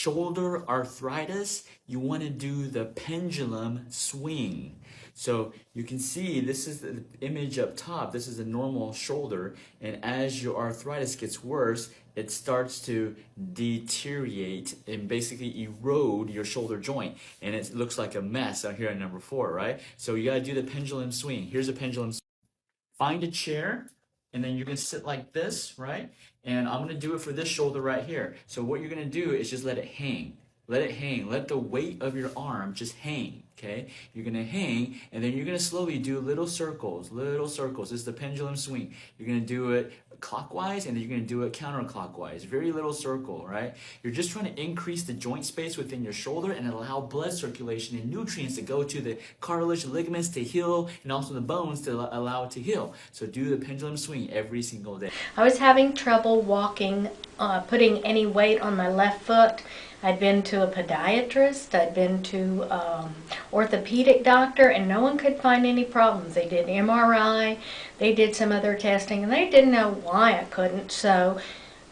shoulder arthritis, you want to do the pendulum swing. So you can see this is the image up top. This is a normal shoulder, and as your arthritis gets worse, it starts to deteriorate and basically erode your shoulder joint, and it looks like a mess out here at number 4, right? So you got to do the pendulum swing. Here's a pendulum swing. Find a chair, and then you're going to sit like this, right? And I'm going to do it for this shoulder right here. So what you're going to do is just let it hang. Let it hang. Let the weight of your arm just hang, okay? You're going to hang, and then you're going to slowly do little circles, little circles. This is the pendulum swing. You're going to do it clockwise, and then you're going to do it counterclockwise. Very little circle, right? You're just trying to increase the joint space within your shoulder and allow blood circulation and nutrients to go to the cartilage, ligaments to heal, and also the bones to allow it to heal. So do the pendulum swing every single day. I was having trouble walking, putting any weight on my left foot. I'd been to a podiatrist, I'd been to orthopedic doctor, and no one could find any problems. They did MRI, they did some other testing, and they didn't know why I couldn't, so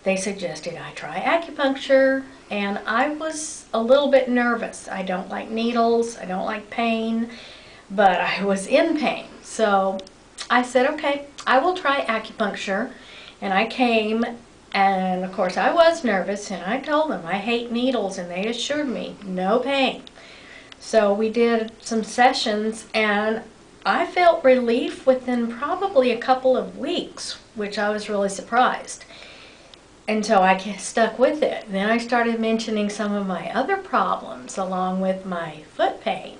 they suggested I try acupuncture, and I was a little bit nervous. I don't like needles, I don't like pain, but I was in pain. So I said, okay, I will try acupuncture, and I came. And of course I was nervous, and I told them I hate needles, and they assured me no pain. So we did some sessions, and I felt relief within probably a couple of weeks, which I was really surprised. And so I stuck with it. Then I started mentioning some of my other problems along with my foot pain.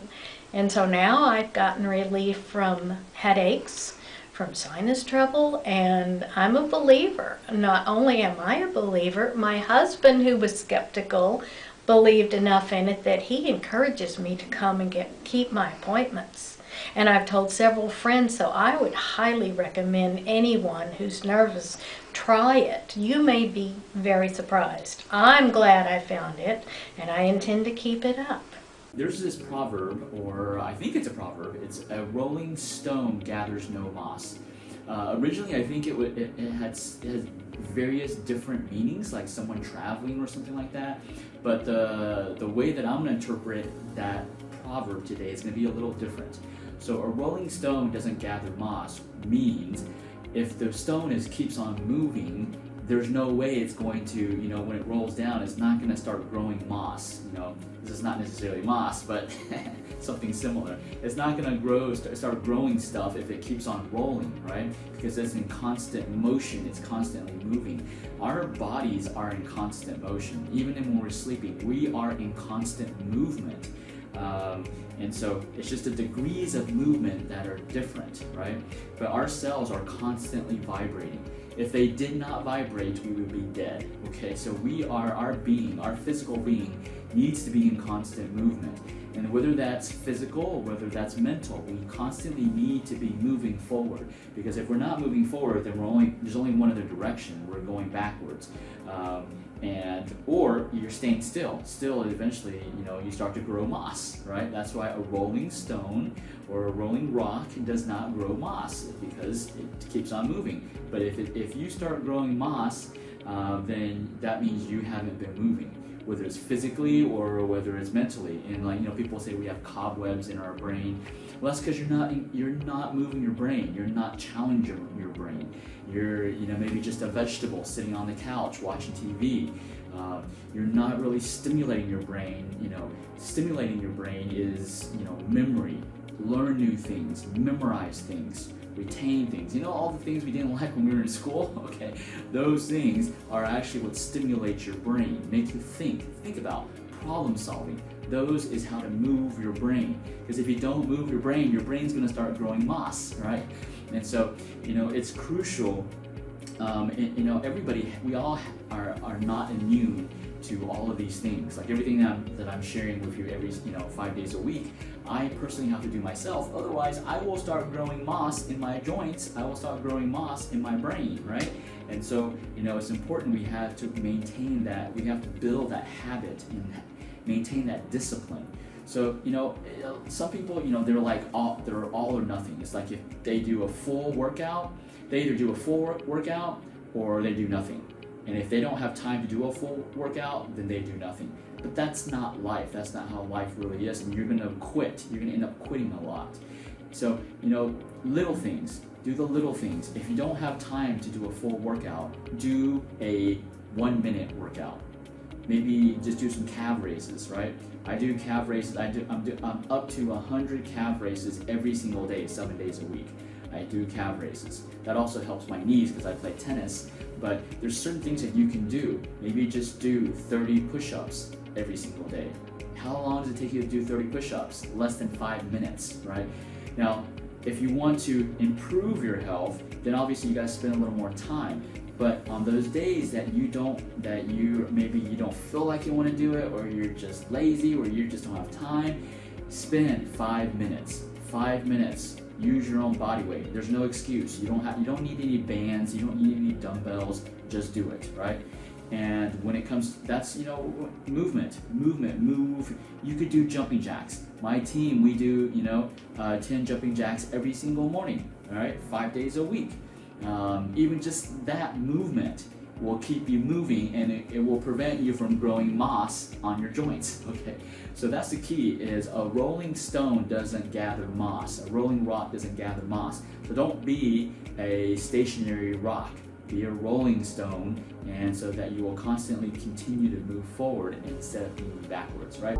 And so now I've gotten relief from headaches, from sinus trouble, and I'm a believer. Not only am I a believer, my husband, who was skeptical, believed enough in it that he encourages me to come and keep my appointments. And I've told several friends, so I would highly recommend anyone who's nervous, try it. You may be very surprised. I'm glad I found it, and I intend to keep it up. There's this proverb, or I think it's a proverb. It's a rolling stone gathers no moss. Originally, I think it had various different meanings, like someone traveling or something like that. But the way that I'm going to interpret that proverb today is going to be a little different. So a rolling stone doesn't gather moss means if the stone keeps on moving, there's no way it's going to, when it rolls down, it's not going to start growing moss. This is not necessarily moss, but something similar. It's not going to start growing stuff if it keeps on rolling, right? Because it's in constant motion, it's constantly moving. Our bodies are in constant motion. Even when we're sleeping, we are in constant movement. And so it's just the degrees of movement that are different, right? But our cells are constantly vibrating. If they did not vibrate, we would be dead, okay? So our physical being needs to be in constant movement. And whether that's physical or whether that's mental, we constantly need to be moving forward. Because if we're not moving forward, then there's only one other direction. We're going backwards. Or you're staying still. Still, eventually, you start to grow moss, right? That's why a rolling stone or a rolling rock does not grow moss, because it keeps on moving. But if you start growing moss, then that means you haven't been moving, whether it's physically or whether it's mentally. And people say we have cobwebs in our brain. Well, that's because you're not moving your brain. You're not challenging your brain. You're maybe just a vegetable sitting on the couch watching TV. You're not really stimulating your brain. Stimulating your brain is memory, learn new things, memorize things, retain things. All the things we didn't like when we were in school, okay? Those things are actually what stimulates your brain, make you think about problem solving. Those is how to move your brain. Because if you don't move your brain's going to start growing moss, right? And so, it's crucial. Everybody, we all are not immune to all of these things. Like everything that I'm sharing with you every 5 days a week, I personally have to do myself. Otherwise, I will start growing moss in my joints. I will start growing moss in my brain, right? And so, it's important we have to maintain that. We have to build that habit and maintain that discipline. So, some people, they're like, they're all or nothing. It's like if they do a full workout, they either do a full workout or they do nothing. And if they don't have time to do a full workout, then they do nothing. But that's not life. That's not how life really is. And you're gonna quit. You're gonna end up quitting a lot. So, little things. Do the little things. If you don't have time to do a full workout, do a 1-minute workout. Maybe just do some calf raises, right? I do calf raises. I'm up to 100 calf raises every single day, 7 days a week. I do calf raises. That also helps my knees because I play tennis. But there's certain things that you can do. Maybe just do 30 push-ups every single day. How long does it take you to do 30 push-ups? Less than 5 minutes, right? Now, if you want to improve your health, then obviously you gotta spend a little more time. But on those days that maybe you don't feel like you want to do it, or you're just lazy, or you just don't have time, spend 5 minutes. 5 minutes. Use your own body weight. There's no excuse. You don't need any bands. You don't need any dumbbells. Just do it, right? And when it comes, that's movement. Move. You could do jumping jacks. My team, we do 10 jumping jacks every single morning. All right, 5 days a week. Even just that movement will keep you moving, and it will prevent you from growing moss on your joints. Okay, so that's the key, is a rolling stone doesn't gather moss. A rolling rock doesn't gather moss. So don't be a stationary rock. Be a rolling stone, and so that you will constantly continue to move forward instead of moving backwards, right?